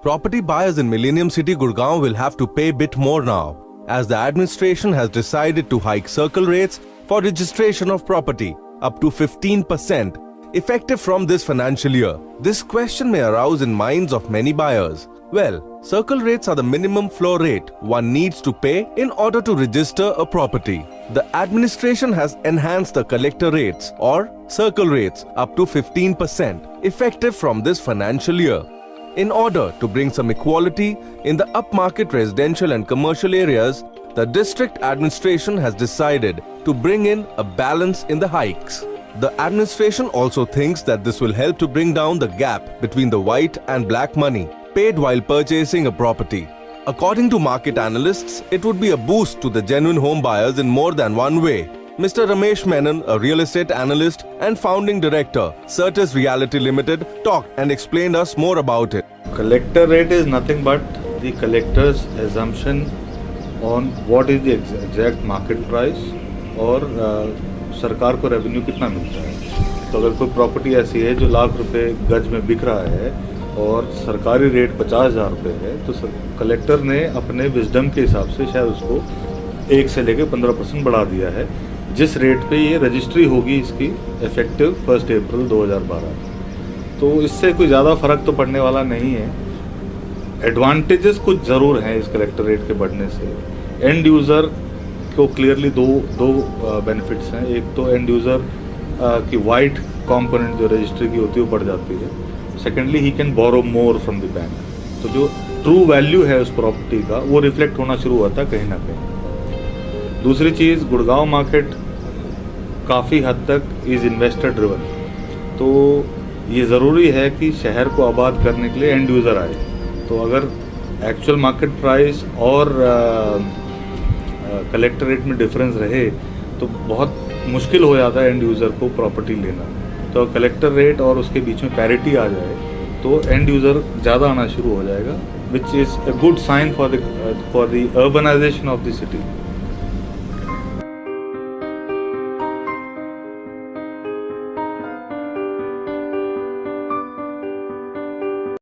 Property buyers in Millennium City, Gurgaon will have to pay a bit more now, as the administration has decided to hike circle rates for registration of property up to 15%, effective from this financial year. This question may arouse in minds of many buyers. Well, circle rates are the minimum floor rate one needs to pay in order to register a property. The administration has enhanced the collector rates or circle rates up to 15%, effective from this financial year. In order to bring some equality in the upmarket residential and commercial areas, the district administration has decided to bring in a balance in the hikes. The administration also thinks that this will help to bring down the gap between the white and black money paid while purchasing a property. According to market analysts, it would be a boost to the genuine home buyers in more than one way. Mr. Ramesh Menon, a real estate analyst and founding director, Certis Realty Limited, talked and explained us more about it. Collector rate is nothing but the collector's assumption on what is the exact market price और सरकार को revenue कितना मिलता है. तो अगर कोई property ऐसी है जो लाख रुपए गज में बिक रहा है और सरकारी रेट 50,000 रुपये है, तो कलेक्टर ने अपने विजडम के हिसाब से शायद उसको 1 से लेकर 15% बढ़ा दिया है, जिस रेट पे ये रजिस्ट्री होगी इसकी इफेक्टिव 1 अप्रैल 2012. तो इससे कोई ज़्यादा फ़र्क तो पड़ने वाला नहीं है. एडवांटेजेस कुछ ज़रूर हैं इस कलेक्टर रेट के बढ़ने से. एंड यूज़र को क्लियरली दो बेनिफिट्स हैं. एक तो एंड यूज़र की वाइट कंपोनेंट जो रजिस्ट्री की होती है वो बढ़ जाती है. Secondly he can borrow more from the bank. तो जो ट्रू वैल्यू है उस प्रॉपर्टी का वो रिफ्लेक्ट होना शुरू हुआ था कहीं ना कहीं. दूसरी चीज़, गुड़गांव मार्केट काफ़ी हद तक इज़ इन्वेस्टर ड्रिवन. तो ये ज़रूरी है कि शहर को आबाद करने के लिए एंड यूज़र आए. तो अगर एक्चुअल मार्केट प्राइस और कलेक्टर रेट में डिफरेंस रहे तो बहुत मुश्किल हो जाता है एंड यूज़र को प्रॉपर्टी लेना. तो कलेक्टर रेट और उसके बीच में पैरिटी आ जाए तो एंड यूज़र ज़्यादा आना शुरू हो जाएगा, which is a good sign for the urbanisation of the city.